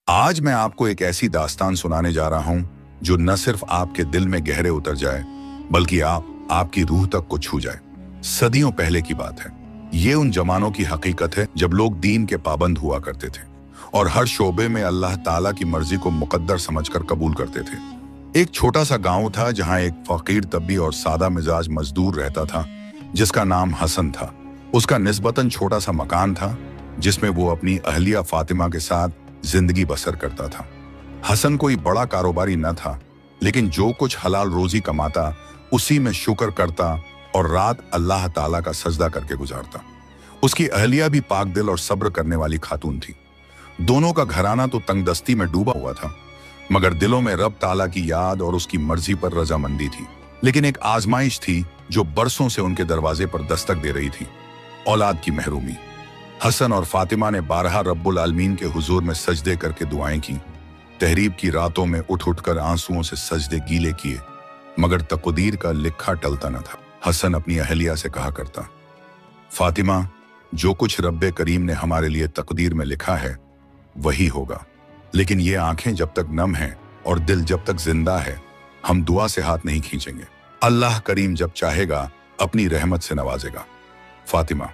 आज मैं आपको एक ऐसी दास्तान सुनाने जा रहा हूं जो न सिर्फ आपके दिल में गहरे उतर जाए बल्कि आपकी रूह तक को छू जाए। सदियों पहले की बात है। ये उन जमानों की हकीकत है जब लोग दीन के पाबंद हुआ करते थे और हर शोबे में अल्लाह ताला की मर्जी को मुकद्दर समझकर कबूल करते थे। एक छोटा सा गांव था जहां एक फकीर तब्बी और सादा मिजाज मजदूर रहता था जिसका नाम हसन था। उसका निस्बतन छोटा सा मकान था जिसमें वो अपनी अहलिया फातिमा के साथ जिंदगी बसर करता था। हसन कोई बड़ा कारोबारी न था, लेकिन जो कुछ हलाल रोजी कमाता उसी में शुक्र करता और रात अल्लाह ताला का सजदा करके गुजारता। उसकी अहलिया भी पाक दिल और सब्र करने वाली खातून थी। दोनों का घराना तो तंगदस्ती में डूबा हुआ था, मगर दिलों में रब ताला की याद और उसकी मर्जी पर रजामंदी थी। लेकिन एक आजमाइश थी जो बरसों से उनके दरवाजे पर दस्तक दे रही थी, औलाद की महरूमी। हसन और फातिमा ने बारहा रब्बुल आलमीन के हुजूर में सजदे करके दुआएं की। तहरीब की रातों में उठ उठकर आंसुओं से सजदे गीले किए, मगर तकदीर का लिखा टलता न था। हसन अपनी अहलिया से कहा करता, फातिमा, जो कुछ रब्बे करीम ने हमारे लिए तकदीर में लिखा है वही होगा, लेकिन ये आंखें जब तक नम हैं और दिल जब तक जिंदा है, हम दुआ से हाथ नहीं खींचेंगे। अल्लाह करीम जब चाहेगा अपनी रहमत से नवाजेगा। फातिमा,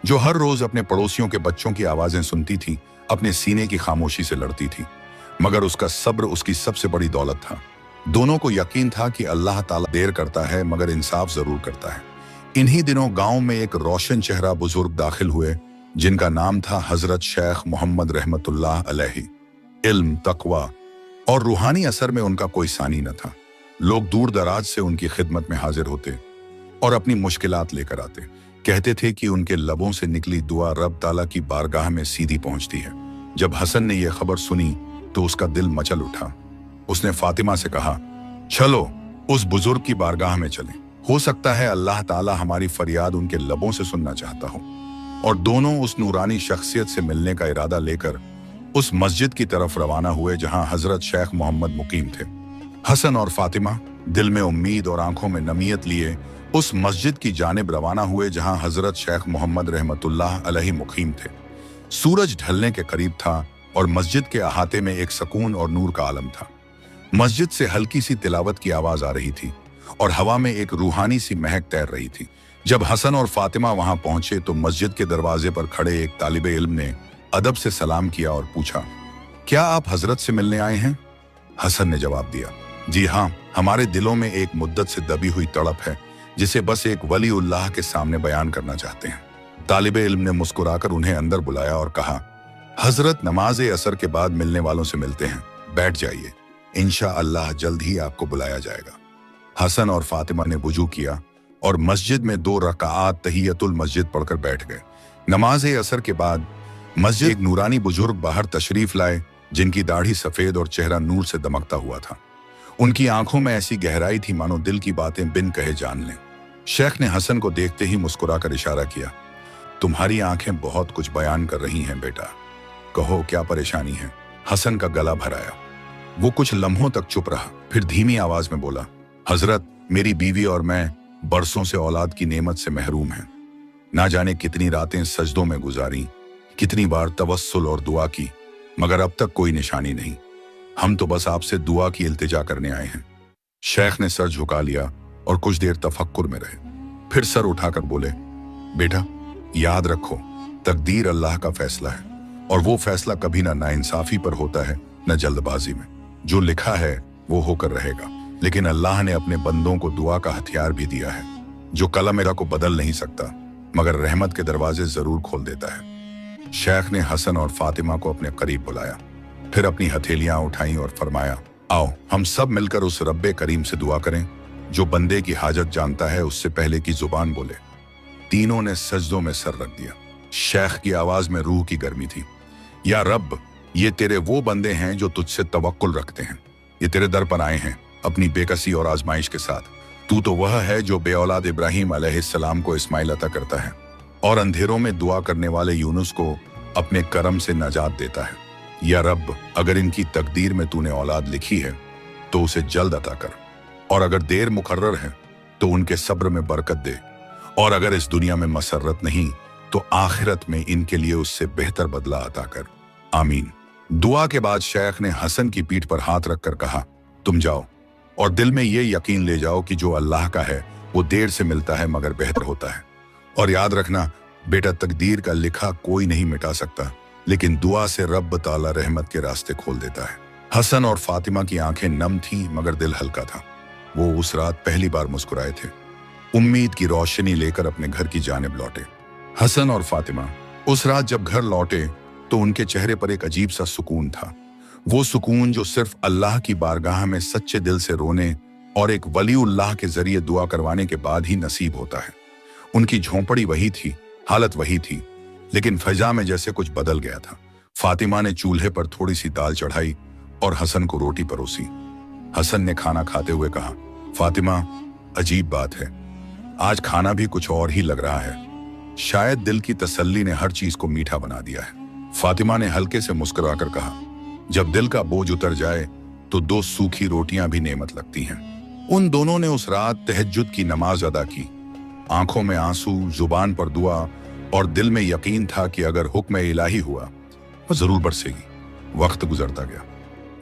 जो हर रोज अपने पड़ोसियों के बच्चों की आवाजें सुनती थी, अपने सीने की खामोशी से लड़ती थी, मगर उसका सब्र उसकी सबसे बड़ी दौलत था। दोनों को यकीन था कि अल्लाह ताला देर करता है मगर इंसाफ जरूर करता है। इन्हीं दिनों गांव में एक रोशन चेहरा बुजुर्ग दाखिल हुए जिनका नाम था हजरत शेख मोहम्मद रहमतुल्लाह अलैहि। इल्म, तकवा और रूहानी असर में उनका कोई सानी न था। लोग दूर दराज से उनकी खिदमत में हाजिर होते और अपनी मुश्किलात लेकर आते। कहते थे कि उनके लबों से निकली दुआ रब ताला की बारगाह में सीधी पहुंचती है। जब हसन ने यह खबर सुनी तो उसका दिल मचल उठा। उसने फातिमा से कहा, चलो उस बुजुर्ग की बारगाह में चलें। हो सकता है अल्लाह ताला हमारी फरियाद उनके लबों से सुनना चाहता हो। और दोनों उस नूरानी शख्सियत से मिलने का इरादा लेकर उस मस्जिद की तरफ रवाना हुए जहां हजरत शेख मोहम्मद मुकीम थे। हसन और फातिमा दिल में उम्मीद और आंखों में नमीयत लिए उस मस्जिद की जानिब रवाना हुए जहां हजरत शेख मोहम्मद रहमतुल्लाह अलैहि मुकीम थे। सूरज ढलने के करीब था और मस्जिद के अहाते में एक सकून और नूर का आलम था। मस्जिद से हल्की सी तिलावत की आवाज आ रही थी और हवा में एक रूहानी सी महक तैर रही थी। जब हसन और फातिमा वहां पहुंचे तो मस्जिद के दरवाजे पर खड़े एक तालिबे इल्म ने अदब से सलाम किया और पूछा, क्या आप हजरत से मिलने आए हैं? हसन ने जवाब दिया, जी हाँ, हमारे दिलों में एक मुद्दत से दबी हुई तड़प है जिसे बस एक वली उल्लाह के सामने बयान करना चाहते हैं। तालिबे इल्म ने मुस्कुराकर उन्हें अंदर बुलाया और कहा, हजरत नमाज असर के बाद मिलने वालों से मिलते हैं, बैठ जाइए, इंशाअल्लाह जल्द ही आपको बुलाया जाएगा। हसन और फातिमा ने वुजू किया और मस्जिद में 2 रकाआत तहियतुल मस्जिद पढ़कर बैठ गए। नमाज असर के बाद मस्जिद एक नूरानी बुजुर्ग बाहर तशरीफ लाए जिनकी दाढ़ी सफेद और चेहरा नूर से दमकता हुआ था। उनकी आंखों में ऐसी गहराई थी मानो दिल की बातें बिन कहे जान लें। शेख ने हसन को देखते ही मुस्कुराकर इशारा किया, तुम्हारी आंखें बहुत कुछ बयान कर रही हैं बेटा, कहो क्या परेशानी है? हसन का गला भर आया। वो कुछ लम्हों तक चुप रहा, फिर धीमी आवाज में बोला, हजरत, मेरी बीवी और मैं बरसों से औलाद की नेमत से महरूम हैं। ना जाने कितनी रातें सजदों में गुजारी, कितनी बार तवस्सुल और दुआ की, मगर अब तक कोई निशानी नहीं। हम तो बस आपसे दुआ की इल्तिजा करने आए हैं। शेख ने सर झुका लिया और कुछ देर तफक्कुर में रहे, फिर सर उठाकर बोले, बेटा, याद रखो, तकदीर अल्लाह का फैसला है और वो फैसला कभी ना नाइंसाफी पर होता है न जल्दबाजी में। जो लिखा है वो होकर रहेगा, लेकिन अल्लाह ने अपने बंदों को दुआ का हथियार भी दिया है जो कलम को बदल नहीं सकता मगर रहमत के दरवाजे जरूर खोल देता है। शेख ने हसन और फातिमा को अपने करीब बुलाया, फिर अपनी हथेलियां उठाई और फरमाया, आओ हम सब मिलकर उस रब्बे करीम से दुआ करें जो बंदे की हाजत जानता है उससे पहले की जुबान बोले। तीनों ने सजदों में सर रख दिया। शेख की आवाज में रूह की गर्मी थी, या रब, ये तेरे वो बंदे हैं जो तुझसे तवक्कुल रखते हैं। ये तेरे दर पर आए हैं अपनी बेकसी और आजमाइश के साथ। तू तो वह है जो बेऔलाद इब्राहिम अलैहिस्सलाम को इस्माइल अता करता है और अंधेरों में दुआ करने वाले यूनुस को अपने करम से नजात देता है। या रब, अगर इनकी तकदीर में तूने औलाद लिखी है तो उसे जल्द अता कर, और अगर देर मुकर्रर है तो उनके सब्र में बरकत दे, और अगर इस दुनिया में मसरत नहीं तो आखिरत में इनके लिए उससे बेहतर बदला अता कर। आमीन। दुआ के बाद शेख ने हसन की पीठ पर हाथ रखकर कहा, तुम जाओ और दिल में ये यकीन ले जाओ कि जो अल्लाह का है वो देर से मिलता है मगर बेहतर होता है। और याद रखना बेटा, तकदीर का लिखा कोई नहीं मिटा सकता, लेकिन दुआ से रब ताला रहमत के रास्ते खोल देता है। हसन और फातिमा की आंखें नम थीं मगर दिल हल्का था। वो उस रात पहली बार मुस्कुराए थे, उम्मीद की रोशनी लेकर अपने घर की जानिब लौटे। हसन और फातिमा उस रात जब घर लौटे तो उनके चेहरे पर एक अजीब सा सुकून था। वो सुकून जो सिर्फ अल्लाह की बारगाह में सच्चे दिल से रोने और एक वलीउल्लाह के जरिए दुआ करवाने के बाद ही नसीब होता है। उनकी झोंपड़ी वही थी, हालत वही थी, लेकिन फजा में जैसे कुछ बदल गया था। फातिमा ने चूल्हे पर थोड़ी सी दाल चढ़ाई और हसन को रोटी परोसी। हसन ने खाना खाते हुए कहा, फातिमा, अजीब बात है, आज खाना भी कुछ और ही लग रहा है। शायद दिल की तसल्ली ने हर चीज को मीठा बना दिया है। फातिमा ने हल्के से मुस्कुराकर कहा, जब दिल का बोझ उतर जाए तो दो सूखी रोटियां भी नेमत लगती हैं। उन दोनों ने उस रात तहज्जुद की नमाज अदा की। आंखों में आंसू, जुबान पर दुआ और दिल में यकीन था कि अगर हुक्म इलाही हुआ वो जरूर बरसेगी। वक्त गुजरता गया,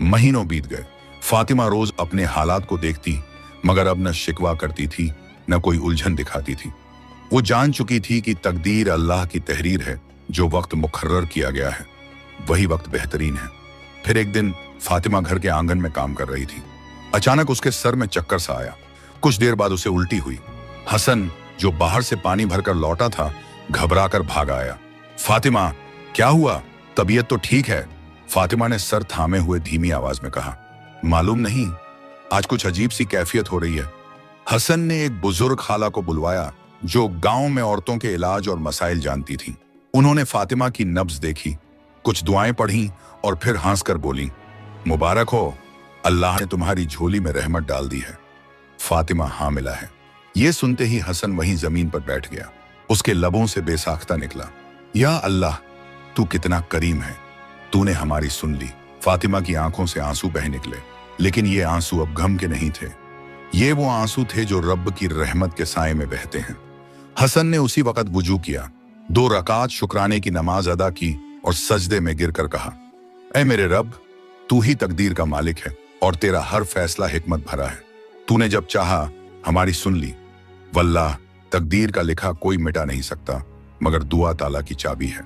महीनों बीत गए। फातिमा रोज अपने हालात को देखती मगर अब न शिकवा करती थी न कोई उलझन दिखाती थी। वो जान चुकी थी कि तकदीर अल्लाह की तहरीर है, जो वक्त मुकर्रर किया गया है वही वक्त बेहतरीन है। फिर एक दिन फातिमा घर के आंगन में काम कर रही थी। अचानक उसके सर में चक्कर सा आया। कुछ देर बाद उसे उल्टी हुई। हसन जो बाहर से पानी भरकर लौटा था घबराकर भाग आया। फातिमा, क्या हुआ? तबीयत तो ठीक है? फातिमा ने सर थामे हुए धीमी आवाज में कहा, मालूम नहीं, आज कुछ अजीब सी कैफियत हो रही है। हसन ने एक बुजुर्ग खाला को बुलवाया जो गांव में औरतों के इलाज और मसाइल जानती थी। उन्होंने फातिमा की नब्ज देखी, कुछ दुआएं पढ़ी और फिर हंसकर बोली, मुबारक हो, अल्लाह ने तुम्हारी झोली में रहमत डाल दी है। फातिमा हामिला है। ये सुनते ही हसन वहीं जमीन पर बैठ गया। उसके लबों से बेसाख्ता निकला, या अल्लाह, तू कितना करीम है, तूने हमारी सुन ली। फातिमा की आंखों से आंसू बह निकले, लेकिन ये आंसू अब गम के नहीं थे। ये वो आंसू थे जो रब की रहमत के साए में बहते हैं। हसन ने उसी वक्त वुजू किया, 2 रकात शुक्राने की नमाज अदा की और सजदे में गिरकर कहा, ऐ मेरे रब, तू ही तकदीर का मालिक है और तेरा हर फैसला हिकमत भरा है। तूने जब चाहा हमारी सुन ली। वल्लाह, तकदीर का लिखा कोई मिटा नहीं सकता मगर दुआ ताला की चाबी है।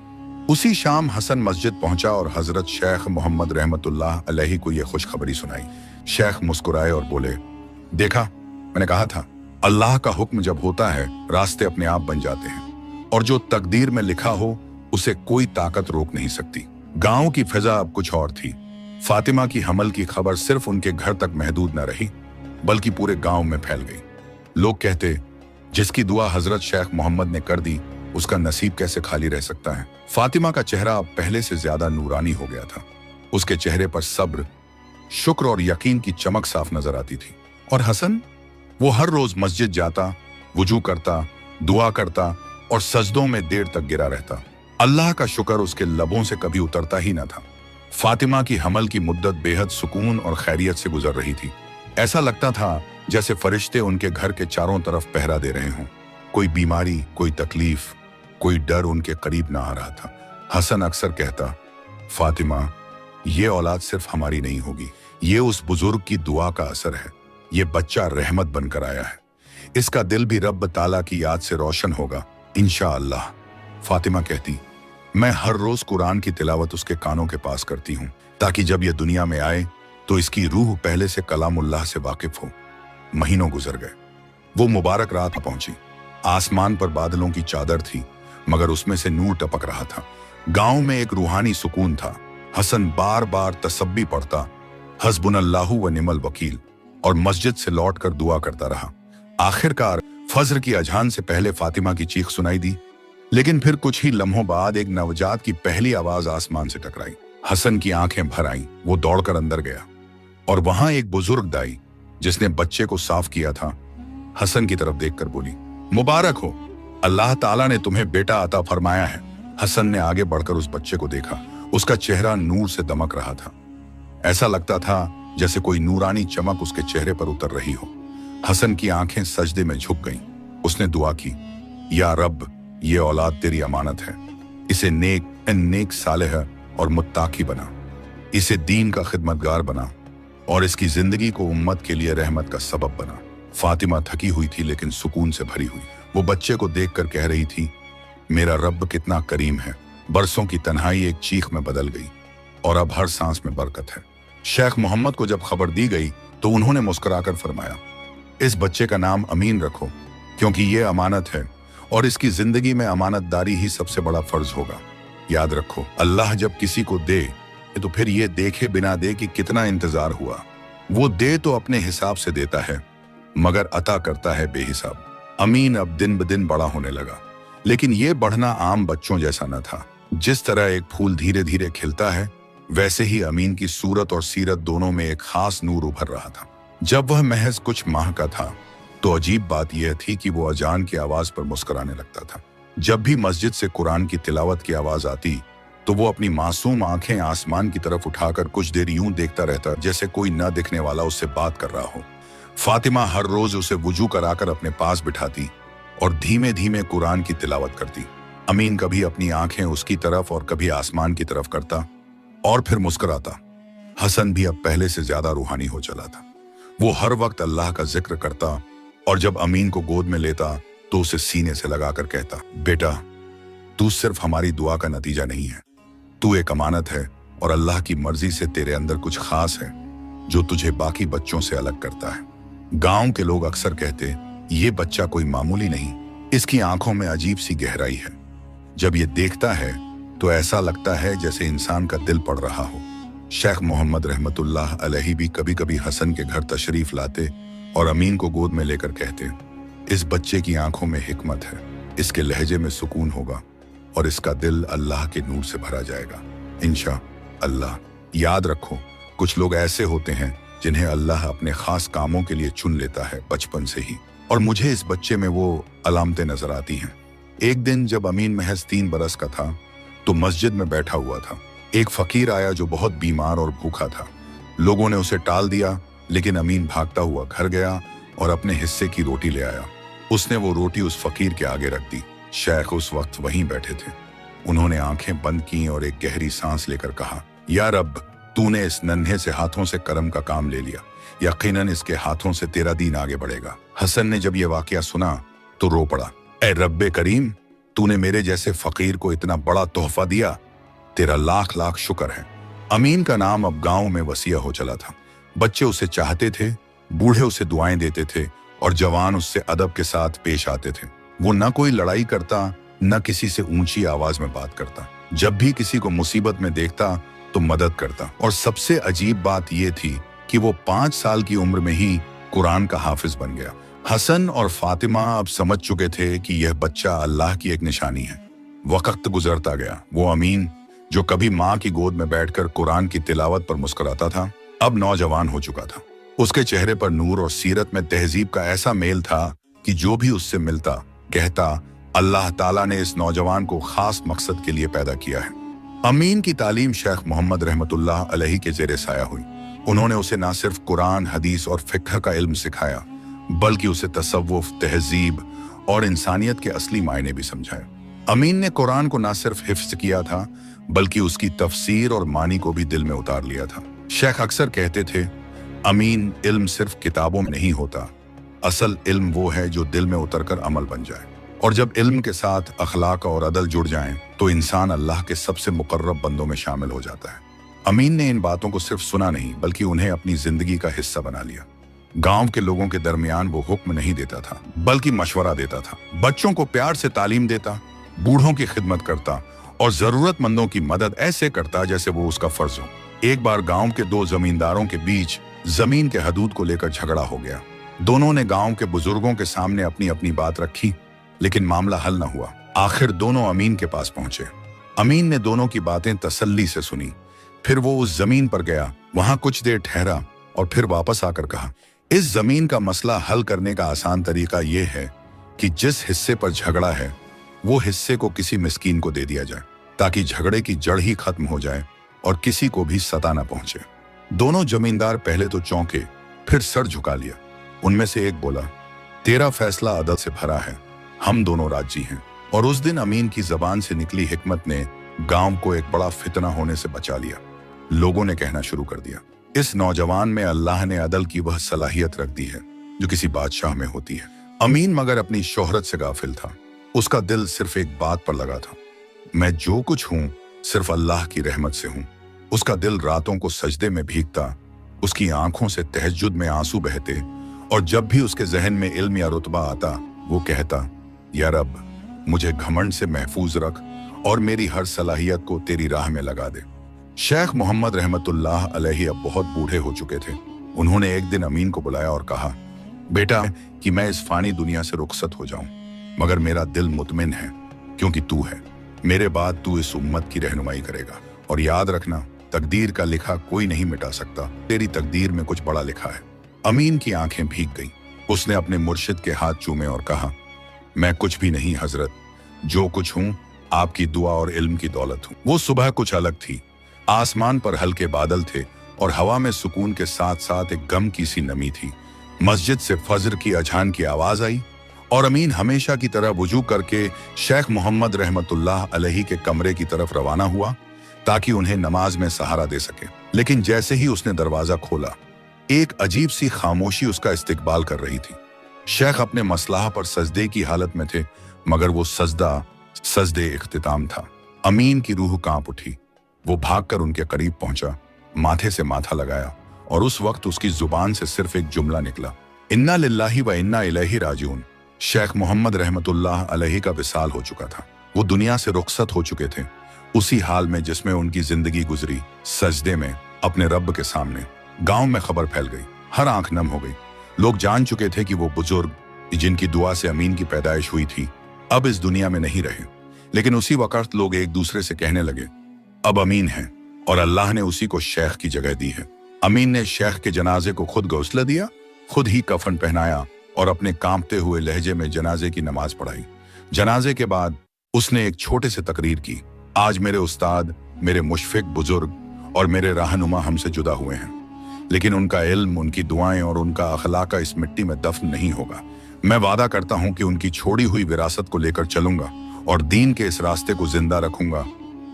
उसी शाम हसन मस्जिद पहुंचा और हजरत शेख मोहम्मद रहमतुल्लाह अलैहि को यह खुशखबरी सुनाई। शेख मुस्कुराए और बोले, देखा, मैंने कहा था, अल्लाह का हुक्म जब होता है रास्ते अपने आप बन जाते हैं और जो तकदीर में लिखा हो उसे कोई ताकत रोक नहीं सकती। गांव की फिजा अब कुछ और थी। फातिमा की हमल की खबर सिर्फ उनके घर तक महदूद न रही बल्कि पूरे गांव में फैल गई। लोग कहते, जिसकी दुआ हजरत शेख मोहम्मद ने कर दी उसका नसीब कैसे खाली रह सकता है। फातिमा का चेहरा अब पहले से ज्यादा नूरानी हो गया था। उसके चेहरे पर सब्र, शुक्र और यकीन की चमक साफ नजर आती थी। और हसन, वो हर रोज मस्जिद जाता, वुजू करता, दुआ करता और सजदों में देर तक गिरा रहता। अल्लाह का शुक्र उसके लबों से कभी उतरता ही न था। फातिमा की हमल की मुद्दत बेहद सुकून और खैरियत से गुजर रही थी। ऐसा लगता था जैसे फरिश्ते उनके घर के चारों तरफ पहरा दे रहे हों। कोई बीमारी, कोई तकलीफ, कोई डर उनके करीब ना आ रहा था। हसन अक्सर कहता, फातिमा, ये औलाद सिर्फ हमारी नहीं होगी, ये उस बुजुर्ग की दुआ का असर है। ये बच्चा रहमत बनकर आया है, इसका दिल भी रब ताला की याद से रोशन होगा इंशाअल्लाह। फातिमा कहती, मैं हर रोज कुरान की तिलावत उसके कानों के पास करती हूँ ताकि जब यह दुनिया में आए तो इसकी रूह पहले से कलामुल्लाह से वाकिफ हो। महीनों गुजर गए। वो मुबारक रात पहुंची। आसमान पर बादलों की चादर थी मगर उसमें से नूर टपक रहा था। गांव में एक रूहानी सुकून था। हसन बार बार तसब्बी पढ़ता, हस्बुनल्लाहु व निमल वकील, और मस्जिद से लौटकर दुआ करता रहा। आखिरकार फज्र की अजान से पहले फातिमा की चीख सुनाई दी, लेकिन फिर कुछ ही लम्हों बाद एक नवजात की पहली आवाज आसमान से टकराई। हसन की आंखें भर आईं। वो दौड़कर अंदर गया और वहां एक बुजुर्ग दाई जिसने बच्चे को साफ किया था हसन की तरफ देखकर बोली, मुबारक हो, अल्लाह ताला ने तुम्हें बेटा अता फरमाया है। हसन ने आगे बढ़कर उस बच्चे को देखा। उसका चेहरा नूर से दमक रहा था। ऐसा लगता था जैसे कोई नूरानी चमक उसके चेहरे पर उतर रही हो। हसन की आंखें सजदे में झुक गईं। उसने दुआ की, या रब, ये औलाद तेरी अमानत है, इसे नेक सालेह और मुत्ताकी बना। इसे दीन का खिदमतगार बना और इसकी जिंदगी को उम्मत के लिए रहमत का सबब बना। फातिमा थकी हुई थी लेकिन सुकून से भरी हुई। वो बच्चे को देखकर कह रही थी, मेरा रब कितना करीम है। बरसों की तन्हाई एक चीख में बदल गई और अब हर सांस में बरकत है। शेख मोहम्मद को जब खबर दी गई तो उन्होंने मुस्कुराकर फरमाया, इस बच्चे का नाम अमीन रखो, क्योंकि ये अमानत है और इसकी जिंदगी में अमानतदारी ही सबसे बड़ा फर्ज होगा। याद रखो, अल्लाह जब किसी को दे तो फिर ये देखे बिना दे कि कितना इंतजार हुआ। वो दे तो अपने हिसाब से देता है, मगर अता करता है बेहिसाब। अमीन अब दिन ब दिन बड़ा होने लगा, लेकिन ये बढ़ना आम बच्चों जैसा न था। जिस तरह एक फूल धीरे धीरे खिलता है, वैसे ही अमीन की सूरत और सीरत दोनों में एक खास नूर उभर रहा था। जब वह महज कुछ माह का था तो अजीब बात यह थी कि वो अजान की आवाज पर मुस्कुराने लगता था। जब भी मस्जिद से कुरान की तिलावत की आवाज आती तो वो अपनी मासूम आंखें आसमान की तरफ उठाकर कुछ देर यूं देखता रहता जैसे कोई न दिखने वाला उससे बात कर रहा हो। फातिमा हर रोज उसे वुजू कराकर अपने पास बिठाती और धीमे धीमे कुरान की तिलावत करती। अमीन कभी अपनी आंखें उसकी तरफ और कभी आसमान की तरफ करता और फिर मुस्कुराता। हसन भी अब पहले से ज्यादा रूहानी हो चला था। वो हर वक्त अल्लाह का जिक्र करता और जब अमीन को गोद में लेता तो उसे सीने से लगाकर कहता, बेटा, तू सिर्फ हमारी दुआ का नतीजा नहीं है, तू एक अमानत है और अल्लाह की मर्जी से तेरे अंदर कुछ खास है जो तुझे बाकी बच्चों से अलग करता है। गांव के लोग अक्सर कहते, ये बच्चा कोई मामूली नहीं, इसकी आंखों में अजीब सी गहराई है। जब ये देखता है तो ऐसा लगता है जैसे इंसान का दिल पड़ रहा हो। शेख मोहम्मद रहमतुल्लाह अलैहि भी कभी कभी हसन के घर तशरीफ लाते और अमीन को गोद में लेकर कहते, इस बच्चे की आंखों में हिकमत है, इसके लहजे में सुकून होगा और इसका दिल अल्लाह के नूर से भरा जाएगा इंशा अल्लाह। याद रखो, कुछ लोग ऐसे होते हैं जिन्हें अल्लाह अपने खास कामों के लिए चुन लेता है बचपन से ही, और मुझे इस बच्चे में वो अलामतें नजर आती हैं। एक दिन जब अमीन महज 3 बरस का था तो मस्जिद में बैठा हुआ था। एक फकीर आया जो बहुत बीमार और भूखा था। लोगों ने उसे टाल दिया, लेकिन अमीन भागता हुआ घर गया और अपने हिस्से की रोटी ले आया। उसने वो रोटी उस फकीर के आगे रख दी। शेख उस वक्त वहीं बैठे थे। उन्होंने आंखें बंद की और एक गहरी सांस लेकर कहा, या रब, तूने इस नन्हे से हाथों से करम का काम ले लिया, यकीनन इसके हाथों से तेरा दीन आगे बढ़ेगा। हसन ने जब यह वाकया सुना तो रो पड़ा, ए रब्बे करीम, तूने मेरे जैसे फकीर को इतना बड़ा तोहफा दिया, तेरा लाख लाख शुक्र है। अमीन का नाम अब गांव में वसीया हो चला था। बच्चे उसे चाहते थे, बूढ़े उसे दुआएं देते थे और जवान उससे अदब के साथ पेश आते थे। वो न कोई लड़ाई करता, न किसी से ऊंची आवाज में बात करता। जब भी किसी को मुसीबत में देखता तो मदद करता। और सबसे अजीब बात यह थी कि वो 5 साल की उम्र में ही कुरान का हाफिज बन गया। हसन और फातिमा अब समझ चुके थे कि यह बच्चा अल्लाह की एक निशानी है। वक्त गुजरता गया। वो अमीन, जो कभी माँ की गोद में बैठकर कुरान की तिलावत पर मुस्कुराता था, अब नौजवान हो चुका था। उसके चेहरे पर नूर और सीरत में तहजीब का ऐसा मेल था कि जो भी उससे मिलता कहता, अल्लाह ताला ने इस नौजवान को खास मकसद के लिए पैदा किया है। अमीन की तालीम शेख मोहम्मद रहमतुल्लाह अलैहि के ज़ेरे साया हुई। उन्होंने उसे न सिर्फ कुरान, हदीस और फिक्र का इल्म सिखाया, बल्कि उसे तसव्वुफ, तहजीब और इंसानियत के असली मायने भी समझाए। अमीन ने कुरान को न सिर्फ हिफ्ज किया था, बल्कि उसकी तफसीर और मानी को भी दिल में उतार लिया था। शेख अक्सर कहते थे, अमीन, इल्म सिर्फ किताबों में नहीं होता, असल इल्म वो है जो दिल में उतरकर अमल बन जाए। और जब इल्म के साथ अखलाक और अदल जुड़ जाएं, तो इंसान अल्लाह के सबसे मुकर्रब बंदों में शामिल हो जाता है। अमीन ने इन बातों को सिर्फ सुना नहीं, बल्कि उन्हें अपनी जिंदगी का हिस्सा बना लिया। गांव के लोगों के दरमियान वो हुक्म नहीं देता था, बल्कि मशवरा देता था। बच्चों को प्यार से तालीम देता, बूढ़ों की खिदमत करता और जरूरतमंदों की मदद ऐसे करता जैसे वो उसका फर्ज हो। एक बार गांव के 2 जमींदारों के बीच जमीन के हदूद को लेकर झगड़ा हो गया। दोनों ने गांव के बुजुर्गों के सामने अपनी अपनी बात रखी, लेकिन मामला हल न हुआ। आखिर दोनों अमीन के पास पहुंचे। अमीन ने दोनों की बातें तसल्ली से सुनी। फिर वो उस जमीन पर गया, वहां कुछ देर ठहरा और फिर वापस आकर कहा, इस जमीन का मसला हल करने का आसान तरीका यह है कि जिस हिस्से पर झगड़ा है वो हिस्से को किसी मिस्कीन को दे दिया जाए, ताकि झगड़े की जड़ ही खत्म हो जाए और किसी को भी सता न पहुंचे। दोनों जमींदार पहले तो चौंके, फिर सर झुका लिया। उनमें से एक बोला, तेरा फैसला अदल से भरा है, हम दोनों राजी हैं। और उस दिन अमीन की जबान से निकली हिकमत ने गांव को एक बड़ा फितना होने से बचा लिया। लोगों ने कहना शुरू कर दिया, इस नौजवान में अल्लाह ने अदल की वह सलाहियत रख दी है जो किसी बादशाह में होती है। अमीन मगर अपनी शोहरत से गाफिल था। उसका दिल सिर्फ एक बात पर लगा था, मैं जो कुछ हूं सिर्फ अल्लाह की रहमत से हूं। उसका दिल रातों को सजदे में भीगता, उसकी आंखों से तहज्जुद में आंसू बहते, और जब भी उसके जहन में इल्म या रुतबा आता वो कहता, या रब मुझे घमंड से महफूज रख और मेरी हर सलाहियत को तेरी राह में लगा दे। शेख मोहम्मद रहमतुल्लाह अलैहि अब बहुत बूढ़े हो चुके थे। उन्होंने एक दिन अमीन को बुलाया और कहा, बेटा कि मैं इस फानी दुनिया से रुखसत हो जाऊं, मगर मेरा दिल मुतमिन है क्योंकि तू है। मेरे बाद तू इस उम्मत की रहनुमाई करेगा, और याद रखना तकदीर का लिखा कोई नहीं मिटा सकता। तेरी तकदीर में कुछ बड़ा लिखा है। अमीन की आंखें भीग गईं। उसने अपने मुर्शिद के हाथ चूमे और कहा, मैं कुछ भी नहीं हजरत, जो कुछ हूं आपकी दुआ और इल्म की दौलत हूं। वो सुबह कुछ अलग थी। आसमान पर हल्के बादल थे और हवा में सुकून के साथ साथ एक गम की सी नमी थी। मस्जिद से फजर की अजान की आवाज आई और अमीन हमेशा की तरह वुजू करके शेख मोहम्मद रहमतुल्लाह अलैहि के कमरे की तरफ रवाना हुआ ताकि उन्हें नमाज में सहारा दे सके। लेकिन जैसे ही उसने दरवाजा खोला, एक अजीब सी खामोशी उसका इस्तकबाल कर रही थी। शेख अपने मसलाह पर सजदे की हालत में थे, मगर वो सजदे इख्तिताम था। अमीन की रूह कांप उठी। वो भागकर उनके करीब पहुंचा, माथे से माथा लगाया, और उस वक्त उसकी जुबान से सिर्फ एक जुमला निकला, इन्ना लिल्लाहि व इन्ना इलैहि राजिऊन। शेख मोहम्मद रहमतुल्लाह अलैहि का विसाल हो चुका था। वो दुनिया से रुखसत हो चुके थे, उसी हाल में जिसमें उनकी जिंदगी गुजरी, सजदे में अपने रब के सामने। गांव में खबर फैल गई, हर आंख नम हो गई। लोग जान चुके थे कि वो बुजुर्ग जिनकी दुआ से अमीन की पैदाइश हुई थी अब इस दुनिया में नहीं रहे। लेकिन उसी वक्त लोग एक दूसरे से कहने लगे, अब अमीन है और अल्लाह ने उसी को शेख की जगह दी है। अमीन ने शेख के जनाजे को खुद गौसला दिया, खुद ही कफन पहनाया और अपने कांपते हुए लहजे में जनाजे की नमाज पढ़ाई। जनाजे के बाद उसने एक छोटे से तकरीर की, आज मेरे उस्ताद, मेरे मुशफिक बुजुर्ग और मेरे रहनुमा हमसे जुदा हुए हैं, लेकिन उनका इल्म, उनकी दुआएं और उनका अखलाका इस मिट्टी में दफन नहीं होगा। मैं वादा करता हूं कि उनकी छोड़ी हुई विरासत को लेकर चलूंगा और दीन के इस रास्ते को जिंदा रखूंगा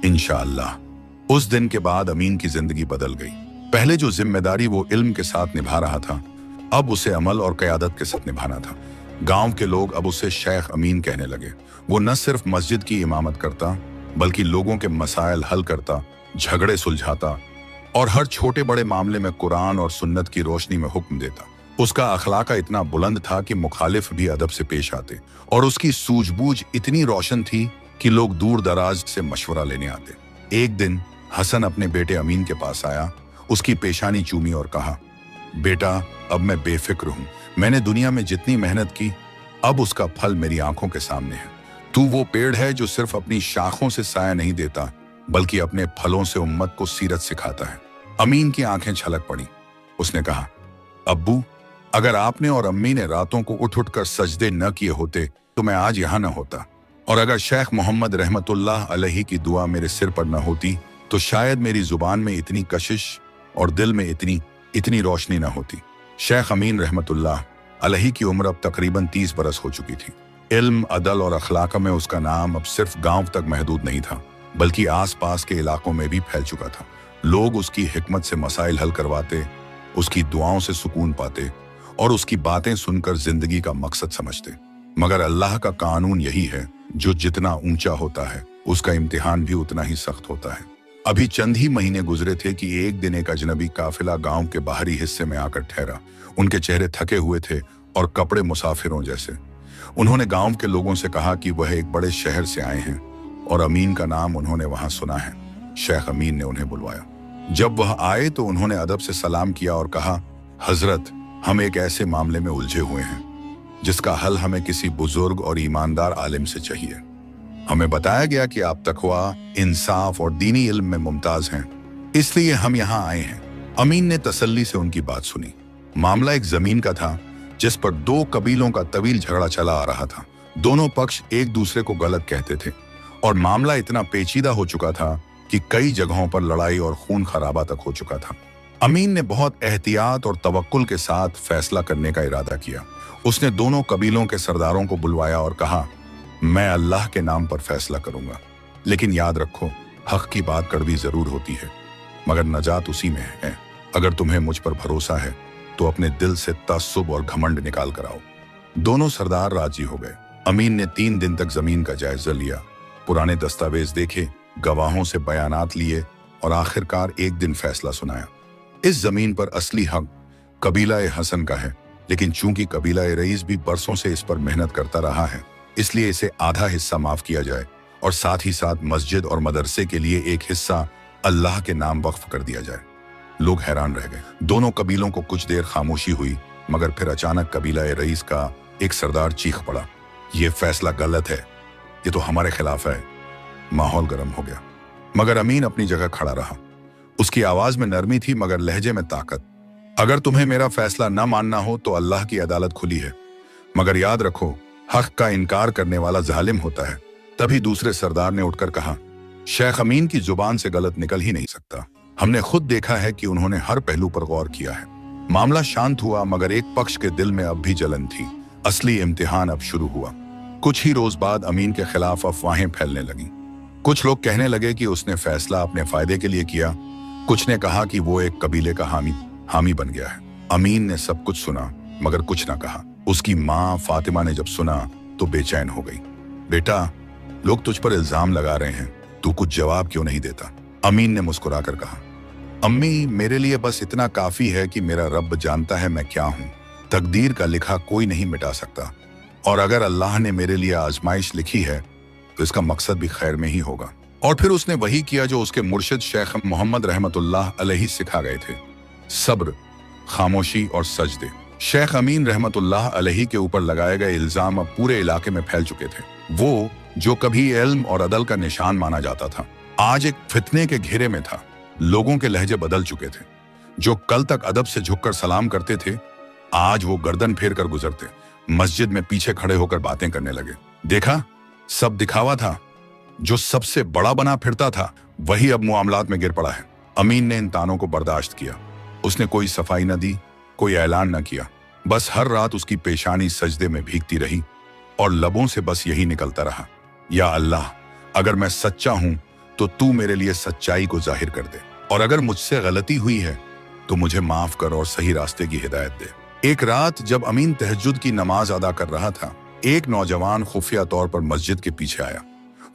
इंशाअल्लाह। उस दिन के बाद अमीन की जिंदगी बदल गई। पहले जो जिम्मेदारी वो इल्म के साथ निभा रहा था, अब उसे अमल और क़यादत के साथ निभाना था। गांव के लोग अब उसे शेख अमीन कहने लगे। वो न सिर्फ मस्जिद की इमामत करता, बल्कि लोगों के मसाइल हल करता, झगड़े सुलझाता और हर छोटे बड़े मामले में कुरान और सुन्नत की रोशनी में हुक्म देता। उसका अखलाका इतना बुलंद था कि मुखालिफ भी अदब से पेश आते, और उसकी सूझबूझ इतनी रोशन थी कि लोग दूर दराज से मशवरा लेने आते। एक दिन हसन अपने बेटे अमीन के पास आया, उसकी पेशानी चूमी और कहा, बेटा अब मैं बेफिक्र हूं। मैंने दुनिया में जितनी मेहनत की, अब उसका फल मेरी आंखों के सामने है। तू वो पेड़ है जो सिर्फ अपनी शाखों से साया नहीं देता, बल्कि अपने फलों से उम्मत को सीरत सिखाता है। अमीन की आंखें छलक पड़ी। उसने कहा, अब्बू, अगर आपने और अम्मी ने रातों को उठ उठ कर सजदे न किए होते तो मैं आज यहाँ न होता, और अगर शेख मोहम्मद रहमतुल्लाह अलैहि की दुआ मेरे सिर पर न होती तो शायद मेरी जुबान में इतनी कशिश और दिल में इतनी रोशनी न होती। शेख अमीन रहमतुल्लाह अलैहि की उम्र अब तकरीबन 30 बरस हो चुकी थी। इल्म, अदल और अखलाक में उसका नाम अब सिर्फ गांव तक महदूद नहीं था, बल्कि आसपास के इलाकों में भी फैल चुका था। लोग उसकी हिकमत से मसाइल हल करवाते, उसकी दुआओं से सुकून पाते और उसकी बातें सुनकर जिंदगी का मकसद समझते। मगर अल्लाह का कानून यही है, जो जितना ऊंचा होता है उसका इम्तिहान भी उतना ही सख्त होता है। अभी चंद ही महीने गुजरे थे कि एक दिन एक अजनबी काफिला गांव के बाहरी हिस्से में आकर ठहरा। उनके चेहरे थके हुए थे और कपड़े मुसाफिरों जैसे। उन्होंने गांव के लोगों से कहा कि वह एक बड़े शहर से आए हैं और अमीन का नाम उन्होंने वहां सुना है। शेख अमीन ने उन्हें बुलवाया। जब वह आए तो उन्होंने अदब से सलाम किया और कहा, हजरत, हम एक ऐसे मामले में उलझे हुए हैं जिसका हल हमें किसी बुजुर्ग और ईमानदार आलिम से चाहिए। हमें बताया गया कि आप तकवा, इंसाफ और दीनी इल्म में मुमताज हैं, इसलिए हम यहाँ आए हैं। अमीन ने तसल्ली से उनकी बात सुनी। मामला एक जमीन का था जिस पर 2 कबीलों का तवील झगड़ा चला आ रहा था। दोनों पक्ष एक दूसरे को गलत कहते थे और मामला इतना पेचीदा हो चुका था कि कई जगहों पर लड़ाई और खून खराबा तक हो चुका था। अमीन ने बहुत एहतियात और तवक्कुल के साथ फैसला करने का इरादा किया। उसने दोनों कबीलों के सरदारों को बुलवाया और कहा, मैं अल्लाह के नाम पर फैसला करूंगा, लेकिन याद रखो, हक की बात कड़वी जरूर होती है। मगर नजात उसी में है। अगर तुम्हें मुझ पर भरोसा है तो अपने दिल से तअस्सुब और घमंड निकाल कर आओ। दोनों सरदार राजी हो गए। अमीन ने 3 दिन तक जमीन का जायजा लिया, पुराने दस्तावेज देखे, गवाहों से बयानात लिए और आखिरकार एक दिन फैसला सुनाया। इस जमीन पर असली हक कबीला हसन का है, लेकिन चूंकि कबीला रईस भी बरसों से इस पर मेहनत करता रहा है, इसलिए इसे आधा हिस्सा माफ किया जाए और साथ ही साथ मस्जिद और मदरसे के लिए एक हिस्सा अल्लाह के नाम वक्फ कर दिया जाए। लोग हैरान रह गए। दोनों कबीलों को कुछ देर खामोशी हुई, मगर फिर अचानक कबीला रईस का एक सरदार चीख पड़ा, यह फैसला गलत है, ये तो हमारे खिलाफ है। माहौल गर्म हो गया, मगर अमीन अपनी जगह खड़ा रहा। उसकी आवाज में नरमी थी मगर लहजे में ताकत। अगर तुम्हें मेरा फैसला न मानना हो तो अल्लाह की अदालत खुली है, मगर याद रखो हक का इनकार करने वाला जालिम होता है। तभी दूसरे सरदार ने उठकर कहा, शेख अमीन की जुबान से गलत निकल ही नहीं सकता। हमने खुद देखा है कि उन्होंने हर पहलू पर गौर किया है। मामला शांत हुआ, मगर एक पक्ष के दिल में अब भी जलन थी। असली इम्तिहान अब शुरू हुआ। कुछ ही रोज बाद अमीन के खिलाफ अफवाहें फैलने लगी। कुछ लोग कहने लगे कि उसने फैसला अपने फायदे के लिए किया, कुछ ने कहा कि वो एक कबीले का हामी बन गया है। अमीन ने सब कुछ सुना मगर कुछ ना कहा। उसकी माँ फातिमा ने जब सुना तो बेचैन हो गई। बेटा, लोग तुझ पर इल्जाम लगा रहे हैं, तू कुछ जवाब क्यों नहीं देता? अमीन ने मुस्कुराकर कहा, अम्मी, मेरे लिए बस इतना काफी है कि मेरा रब जानता है मैं क्या हूँ। तकदीर का लिखा कोई नहीं मिटा सकता, और अगर अल्लाह ने मेरे लिए आजमाइश लिखी है तो इसका मकसद भी खैर में ही होगा। और फिर उसने वही किया जो उसके मुर्शिद शेख मोहम्मद रहमतुल्लाह अलैहि सिखा गए थे, सब्र, खामोशी और सजदे। शेख अमीन रहमतुल्लाह अलैहि के ऊपर लगाए गए इल्जाम अब पूरे इलाके में फैल चुके थे। वो जो कभी इल्म और अदल का निशान माना जाता था, आज एक फितने के घेरे में था। लोगों के लहजे बदल चुके थे। जो कल तक अदब से झुककर सलाम करते थे, आज वो गर्दन फेर कर गुजरते, मस्जिद में पीछे खड़े होकर बातें करने लगे। देखा, सब दिखावा था। जो सबसे बड़ा बना फिरता था वही अब मामलात में गिर पड़ा है। अमीन ने इन तानों को बर्दाश्त किया। उसने कोई सफाई न दी, कोई ऐलान न किया। बस हर रात उसकी पेशानी सजदे में भीगती रही और लबों से बस यही निकलता रहा, या अल्लाह, अगर मैं सच्चा हूं तो तू मेरे लिए सच्चाई को जाहिर कर दे, और अगर मुझसे गलती हुई है तो मुझे माफ कर और सही रास्ते की हिदायत दे। एक रात जब अमीन तहज्जुद की नमाज अदा कर रहा था, एक नौजवान खुफिया तौर पर मस्जिद के पीछे आया।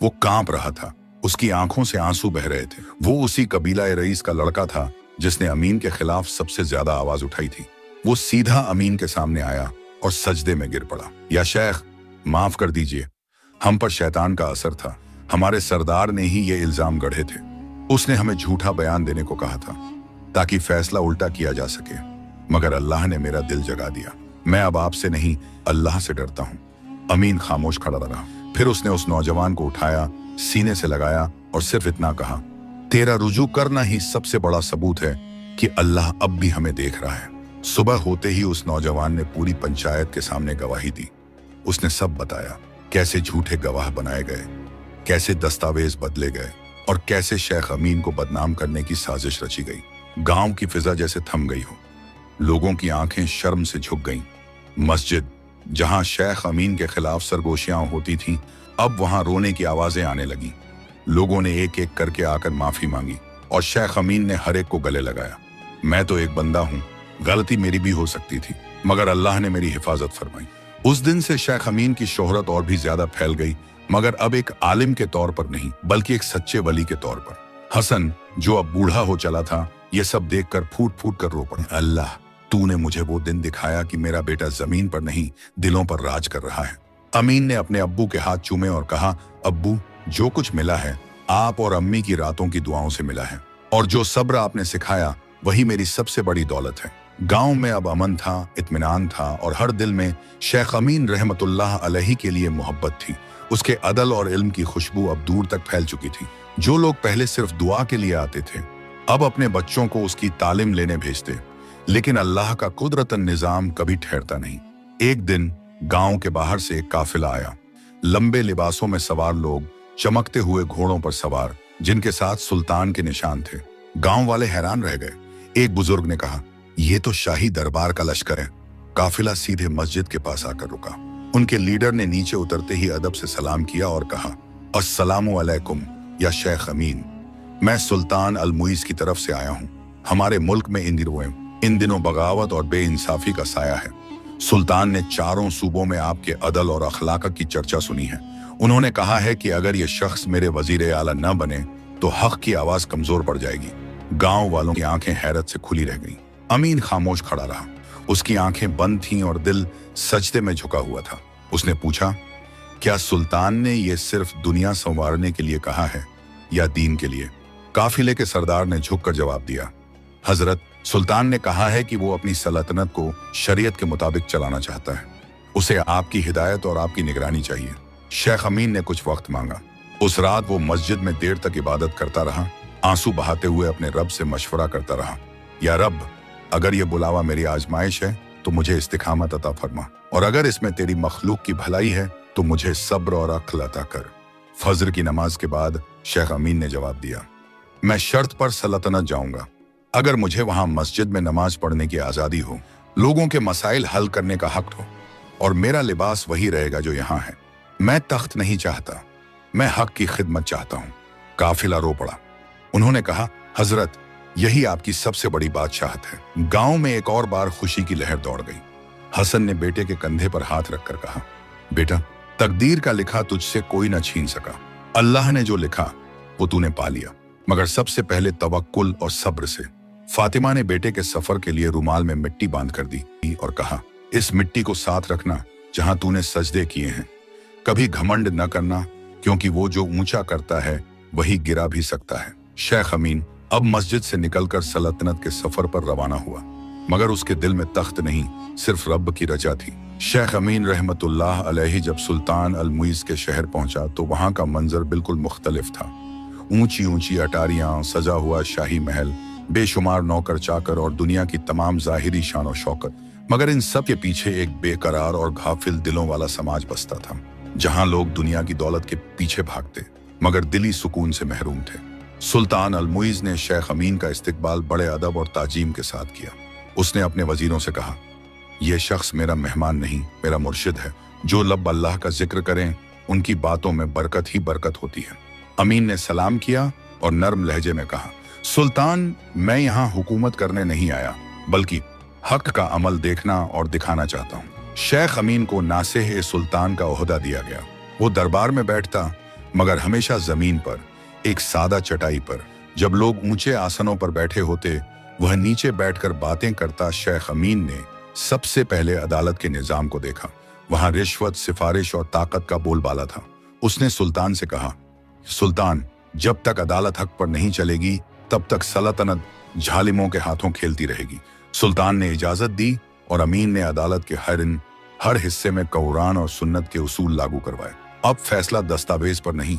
वो कांप रहा था, उसकी आंखों से आंसू बह रहे थे। वो उसी कबीला रईस का लड़का था जिसने अमीन के खिलाफ सबसे ज्यादा आवाज उठाई थी। वो सीधा अमीन के सामने आया और सजदे में गिर पड़ा। या शेख, माफ कर दीजिए, हम पर शैतान का असर था। हमारे सरदार ने ही ये इल्जाम गढ़े थे। उसने हमें झूठा बयान देने को कहा था ताकि फैसला उल्टा किया जा सके, मगर अल्लाह ने मेरा दिल जगा दिया। मैं अब आपसे नहीं, अल्लाह से डरता हूँ। अमीन खामोश खड़ा रहा। फिर उसने उस नौजवान को उठाया, सीने से लगाया और सिर्फ इतना कहा, तेरा रुजू करना ही सबसे बड़ा सबूत है कि अल्लाह अब भी हमें देख रहा है। सुबह होते ही उस नौजवान ने पूरी पंचायत के सामने गवाही दी। उसने सब बताया, कैसे झूठे गवाह बनाए गए, कैसे दस्तावेज बदले गए और कैसे शेख अमीन को बदनाम करने की साजिश रची गई। गांव की फिजा जैसे थम गई हो। लोगों की आंखें शर्म से झुक गईं। मस्जिद, जहां शेख अमीन के खिलाफ सरगोशियां होती थीं, अब वहां रोने की आवाजें आने लगी। लोगों ने एक एक करके आकर माफी मांगी और शेख अमीन ने हर एक को गले लगाया। मैं तो एक बंदा हूं, गलती मेरी भी हो सकती थी, मगर अल्लाह ने मेरी हिफाजत फरमाई। उस दिन से शेख अमीन की शोहरत और भी ज्यादा फैल गई, मगर अब एक आलिम के तौर पर नहीं, बल्कि एक सच्चे वली के तौर पर। हसन, जो अब बूढ़ा हो चला था, ये सब देखकर फूट फूट कर रो पड़ा। अल्लाह, तूने मुझे वो दिन दिखाया कि मेरा बेटा जमीन पर नहीं, दिलों पर राज कर रहा है। अमीन ने अपने अब्बू के हाथ चूमे और कहा, अब्बू, जो कुछ मिला है आप और अम्मी की रातों की दुआओं से मिला है, और जो सब्र आपने सिखाया वही मेरी सबसे बड़ी दौलत है। गांव में अब अमन था, इत्मीनान था और हर दिल में शेख अमीन रहमतुल्लाह अलैहि के लिए मोहब्बत थी। उसके अदल और इल्म की खुशबू अब दूर तक फैल चुकी थी। जो लोग पहले सिर्फ दुआ के लिए आते थे, अब अपने बच्चों को उसकी तालीम लेने भेजते। लेकिन अल्लाह का कुदरतन निजाम कभी ठहरता नहीं। एक दिन गांव के बाहर से एक काफिला आया। लंबे लिबासों में सवार लोग, चमकते हुए घोड़ों पर सवार, जिनके साथ सुल्तान के निशान थे। गांव वाले हैरान रह गए। एक बुजुर्ग ने कहा, ये तो शाही दरबार का लश्कर है। काफिला सीधे मस्जिद के पास आकर रुका। उनके लीडर ने नीचे उतरते ही अदब से सलाम किया और कहा, अस्सलामु अलैकुम या शेख अमीन। मैं सुल्तान अल-मुइज़ की तरफ से आया हूँ। हमारे मुल्क में इन दिनों बगावत और बेइंसाफी का साया है। सुल्तान ने चारों सूबों में आपके अदल और अखलाक की चर्चा सुनी है। उन्होंने कहा है कि अगर ये शख्स मेरे वजीर आला न बने तो हक की आवाज कमजोर पड़ जाएगी। गांव वालों की आंखें हैरत से खुली रह गईं। अमीन खामोश खड़ा रहा। उसकी आंखें बंद थीं और दिल सजदे में झुका हुआ था। उसने पूछा, क्या सुल्तान ने यह सिर्फ दुनिया संवारने के लिए कहा है या दीन के लिए? काफिले के सरदार ने झुककर जवाब दिया, हजरत, सुल्तान ने कहा है कि वो अपनी सल्तनत को शरीयत के मुताबिक चलाना चाहता है। उसे आपकी हिदायत और आपकी निगरानी चाहिए। शेख अमीन ने कुछ वक्त मांगा। उस रात वो मस्जिद में देर तक इबादत करता रहा, आंसू बहाते हुए अपने रब से मशवरा करता रहा। या रब, अगर ये बुलावा मेरी आजमाइश है तो मुझे इस्तिकामत अता फरमा, और अगर इसमें तेरी मखलूक की भलाई है तो मुझे सब्र और अक्ल अता कर। फजर की नमाज के बाद शेख अमीन ने जवाब दिया, मैं शर्त पर सल्तनत जाऊंगा। अगर मुझे वहां मस्जिद में नमाज पढ़ने की आजादी हो, लोगों के मसाइल हल करने का हक हो, और मेरा लिबास वही रहेगा जो यहाँ है। मैं तख्त नहीं चाहता, मैं हक की खिदमत चाहता हूँ। काफिला रो पड़ा। उन्होंने कहा, हजरत, यही आपकी सबसे बड़ी बादशाहत है। गांव में एक और बार खुशी की लहर दौड़ गई। हसन ने बेटे के कंधे पर हाथ रखकर कहा, बेटा, तकदीर का लिखा तुझसे कोई न छीन सका। अल्लाह ने जो लिखा वो तूने पा लिया, मगर सबसे पहले तवक्कुल और सब्र से। फातिमा ने बेटे के सफर के लिए रुमाल में मिट्टी बांध कर दी और कहा, इस मिट्टी को साथ रखना जहां तूने सजदे किए हैं। कभी घमंड न करना, क्योंकि वो जो ऊंचा करता है वही गिरा भी सकता है। शेख अमीन अब मस्जिद से निकलकर सल्तनत के सफर पर रवाना हुआ, मगर उसके दिल में तख्त नहीं, सिर्फ रब की रजा थी। शेख अमीन रहमतुल्लाह अलैहि जब सुल्तान अल-मुइज़ के शहर पहुंचा तो वहां का मंजर बिल्कुल मुख्तलिफ था। ऊंची ऊंची अटारियां, सजा हुआ शाही महल, बेशुमार नौकर चाकर और दुनिया की तमाम जाहिरी शान और शौकत, मगर इन सब के पीछे एक बेकरार और घाफिल दिलों वाला समाज बसता था, जहां लोग दुनिया की दौलत के पीछे भागते मगर दिली सुकून से महरूम थे। सुल्तान अल-मुइज़ ने शेख अमीन का इस्तकबाल बड़े अदब और ताजीम के साथ किया। उसने अपने वजीरों से कहा, यह शख्स मेरा मेहमान नहीं, मेरा मुर्शिद है। जो लब अल्लाह का जिक्र करें उनकी बातों में बरकत ही बरकत होती है। अमीन ने सलाम किया और नर्म लहजे में कहा, सुल्तान, मैं यहाँ हुकूमत करने नहीं आया, बल्कि हक का अमल देखना और दिखाना चाहता हूँ। शेख अमीन को नासेह सुल्तान का ओहदा दिया गया। वो दरबार में बैठता, मगर हमेशा जमीन पर, एक सादा चटाई पर। जब लोग ऊंचे आसनों पर बैठे होते, वह नीचे बैठकर बातें करता। शेख अमीन ने सबसे पहले अदालत के निजाम को देखा। वहां रिश्वत, सिफारिश और ताकत का बोलबाला था। उसने सुल्तान से कहा, सुल्तान, जब तक अदालत हक पर नहीं चलेगी तब तक सल्तनत झालिमों के हाथों खेलती रहेगी। सुल्तान ने इजाजत दी और अमीन ने अदालत के हर हिस्से में कुरान और सुन्नत के उसूल लागू करवाए। अब फैसला दस्तावेज पर नहीं,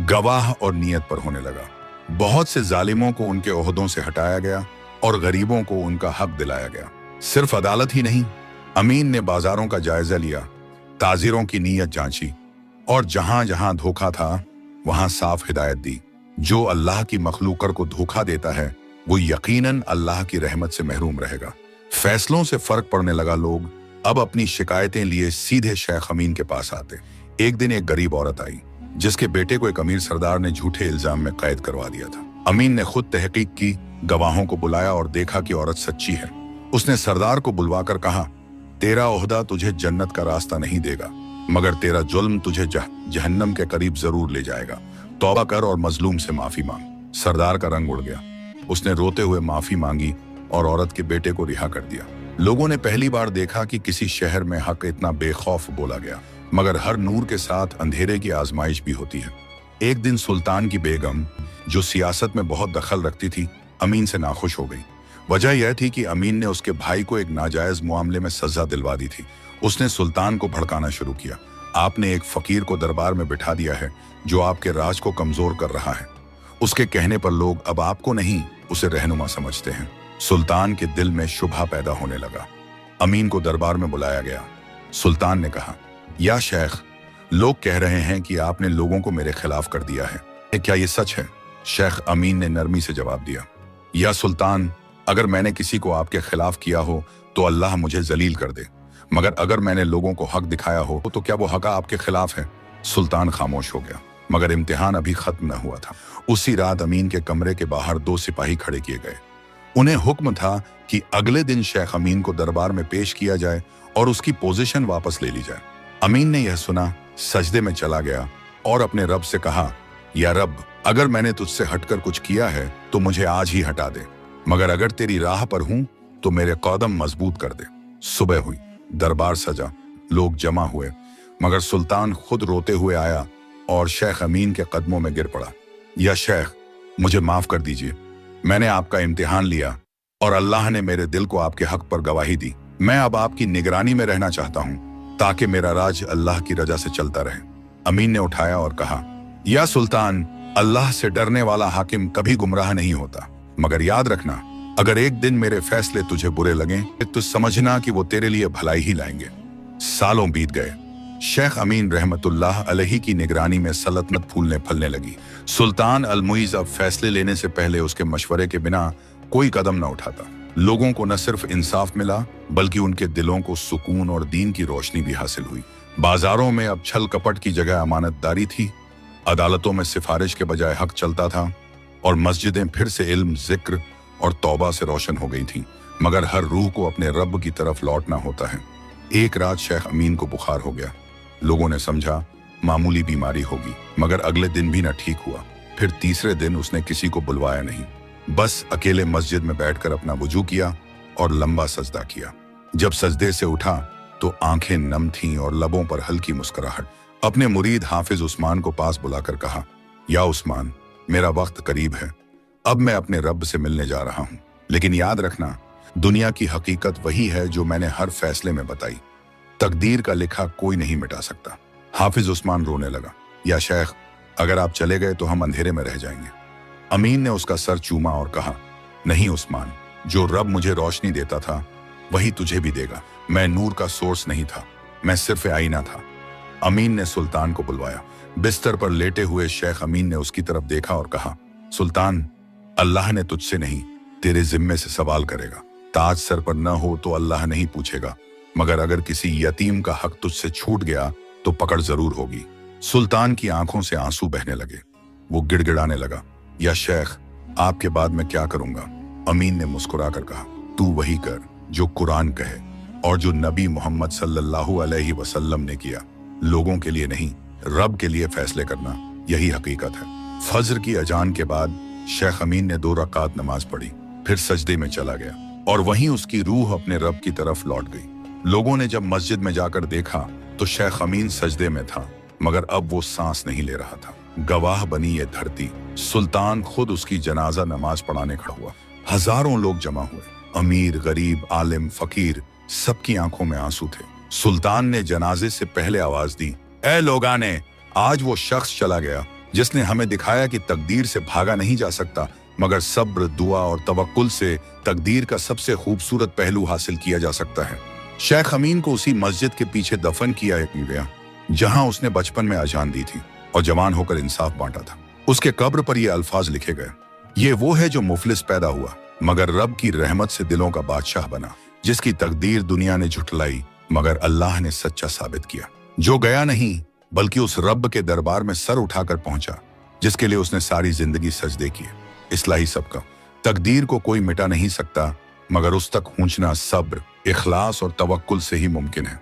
गवाह और नियत पर होने लगा। बहुत से जालिमों को उनके ओहदों से हटाया गया और गरीबों को उनका हक दिलाया गया। सिर्फ अदालत ही नहीं, अमीन ने बाजारों का जायजा लिया, ताजिरों की नीयत जांची, और जहां जहां धोखा था वहां साफ हिदायत दी। जो अल्लाह की मखलूकर को धोखा देता है वो यकीनन अल्लाह की रहमत से महरूम रहेगा। फैसलों से फर्क पड़ने लगा। लोग अब अपनी शिकायतें लिए सीधे शेख अमीन के पास आते। एक दिन एक गरीब औरत आई जिसके बेटे को एक अमीर सरदार ने झूठे इल्जाम में कैद करवा दिया था। अमीन ने खुद तहकीक की, गवाहों को बुलाया और देखा कि औरत सच्ची है। उसने सरदार को बुलवाकर कहा, तेरा ओहदा तुझे जन्नत का रास्ता नहीं देगा, मगर तेरा जुल्म तुझे जहन्नम के करीब जरूर ले जाएगा। तौबा कर और मजलूम से माफी मांग। सरदार का रंग उड़ गया। उसने रोते हुए माफी मांगी और औरत के बेटे को रिहा कर दिया। लोगों ने पहली बार देखा कि किसी शहर में हक इतना बेखौफ बोला गया, मगर हर नूर के साथ अंधेरे की आजमाइश भी होती है। एक दिन सुल्तान की बेगम, जो सियासत में बहुत दखल रखती थी, अमीन से नाखुश हो गई। वजह यह थी कि अमीन ने उसके भाई को एक नाजायज मामले में सजा दिलवा दी थी। उसने सुल्तान को भड़काना शुरू किया। आपने एक फकीर को दरबार में बिठा दिया है जो आपके राज को कमजोर कर रहा है। उसके कहने पर लोग अब आपको नहीं, उसे रहनुमा समझते हैं। सुल्तान के दिल में शुबहा पैदा होने लगा। अमीन को दरबार में बुलाया गया। सुल्तान ने कहा, या शेख, लोग कह रहे हैं कि आपने लोगों को मेरे खिलाफ कर दिया है, क्या ये सच है? शेख अमीन ने नरमी से जवाब दिया, या सुल्तान, अगर मैंने किसी को आपके खिलाफ किया हो तो अल्लाह मुझे जलील कर दे, मगर अगर मैंने लोगों को हक दिखाया हो तो क्या वो हक आपके खिलाफ है? सुल्तान खामोश हो गया। मगर इम्तिहान अभी खत्म न हुआ था। उसी रात अमीन के कमरे के बाहर 2 सिपाही खड़े किए गए। उन्हें हुक्म था कि अगले दिन शेख अमीन को दरबार में पेश किया जाए और उसकी पोजीशन वापस ले ली जाए। अमीन ने यह सुना, सजदे में चला गया और अपने रब से कहा, या रब, अगर मैंने तुझसे हटकर कुछ किया है तो मुझे आज ही हटा दे, मगर अगर तेरी राह पर हूं तो मेरे कदम मजबूत कर दे। सुबह हुई, दरबार सजा, लोग जमा हुए, मगर सुल्तान खुद रोते हुए आया और शेख अमीन के कदमों में गिर पड़ा। या शेख, मुझे माफ कर दीजिए, मैंने आपका इम्तिहान लिया और अल्लाह ने मेरे दिल को आपके हक पर गवाही दी। मैं अब आपकी निगरानी में रहना चाहता हूँ ताकि मेरा राज अल्लाह की रजा से चलता रहे। अमीन ने उठाया और कहा, या सुल्तान, अल्लाह से डरने वाला हाकिम कभी गुमराह नहीं होता, मगर याद रखना, अगर एक दिन मेरे फैसले तुझे बुरे लगें तो समझना कि वो तेरे लिए भलाई ही लाएंगे। सालों बीत गए। शेख अमीन रहमतुल्लाह अलैहि की निगरानी में सल्तनत फूलने फलने लगी। सुल्तान अल-मुइज़ अब फैसले लेने से पहले उसके मशवरे के बिना कोई कदम न उठाता। लोगों को न सिर्फ इंसाफ मिला बल्कि उनके दिलों को सुकून और दीन की रोशनी भी हासिल हुई। बाजारों में अब छल कपट की जगह अमानतदारी थी, अदालतों में सिफारिश के बजाय हक चलता था और मस्जिदें फिर से इल्म, जिक्र और तौबा से रोशन हो गई थीं। मगर हर रूह को अपने रब की तरफ लौटना होता है। एक रात शेख अमीन को बुखार हो गया। लोगों ने समझा मामूली बीमारी होगी, मगर अगले दिन भी न ठीक हुआ। फिर तीसरे दिन उसने किसी को बुलवाया नहीं, बस अकेले मस्जिद में बैठकर अपना वुजू किया और लंबा सजदा किया। जब सजदे से उठा तो आंखें नम थीं और लबों पर हल्की मुस्कुराहट। अपने मुरीद हाफिज उस्मान को पास बुलाकर कहा, या उस्मान, मेरा वक्त करीब है, अब मैं अपने रब से मिलने जा रहा हूँ। लेकिन याद रखना, दुनिया की हकीकत वही है जो मैंने हर फैसले में बताई। तकदीर का लिखा कोई नहीं मिटा सकता। हाफिज उस्मान रोने लगा, या शेख, अगर आप चले गए तो हम अंधेरे में रह जाएंगे। अमीन ने उसका सर चूमा और कहा, नहीं उस्मान, जो रब मुझे रोशनी देता था वही तुझे भी देगा। मैं नूर का सोर्स नहीं था, मैं सिर्फ आईना था। अमीन ने सुल्तान को बुलवाया। बिस्तर पर लेटे हुए शेख अमीन ने उसकी तरफ देखा और कहा, सुल्तान, अल्लाह ने तुझसे नहीं तेरे जिम्मे से सवाल करेगा। ताज सर पर न हो तो अल्लाह नहीं पूछेगा, मगर अगर किसी यतीम का हक तुझसे छूट गया तो पकड़ जरूर होगी। सुल्तान की आंखों से आंसू बहने लगे। वो गिड़गिड़ाने लगा, या शेख, आपके बाद मैं क्या करूंगा? अमीन ने मुस्कुराकर कहा, तू वही कर जो कुरान कहे और जो नबी मोहम्मद सल्लल्लाहु अलैहि वसल्लम ने किया। लोगों के लिए नहीं, रब के लिए फैसले करना, यही हकीकत है। फजर की अजान के बाद शेख अमीन ने 2 रकात नमाज पढ़ी, फिर सजदे में चला गया और वहीं उसकी रूह अपने रब की तरफ लौट गई। लोगों ने जब मस्जिद में जाकर देखा तो शेख अमीन सजदे में था, मगर अब वो सांस नहीं ले रहा था। गवाह बनी ये धरती। सुल्तान खुद उसकी जनाजा नमाज पढ़ाने खड़ा हुआ। हजारों लोग जमा हुए, अमीर, गरीब, आलिम, फकीर, सबकी आंखों में आंसू थे। सुल्तान ने जनाजे से पहले आवाज दी, ए लोगाने, आज वो शख्स चला गया जिसने हमें दिखाया कि तकदीर से भागा नहीं जा सकता, मगर सब्र, दुआ और तवक्कुल से तकदीर का सबसे खूबसूरत पहलू हासिल किया जा सकता है। शेख अमीन को उसी मस्जिद के पीछे दफन किया गया जहां उसने बचपन में अजान दी थी और जवान होकर इंसाफ बांटा था। उसके कब्र पर ये अल्फाज लिखे गए, ये वो है जो मुफलिस पैदा हुआ मगर रब की रहमत से दिलों का बादशाह बना, जिसकी तकदीर दुनिया ने झुठलाई मगर अल्लाह ने सच्चा साबित किया, जो गया नहीं बल्कि उस रब के दरबार में सर उठाकर पहुंचा जिसके लिए उसने सारी जिंदगी सजदे किए। इस्लाही सबका तकदीर को कोई मिटा नहीं सकता, मगर उस तक पहुंचना सब्र, इखलास और तवक्कुल से ही मुमकिन है।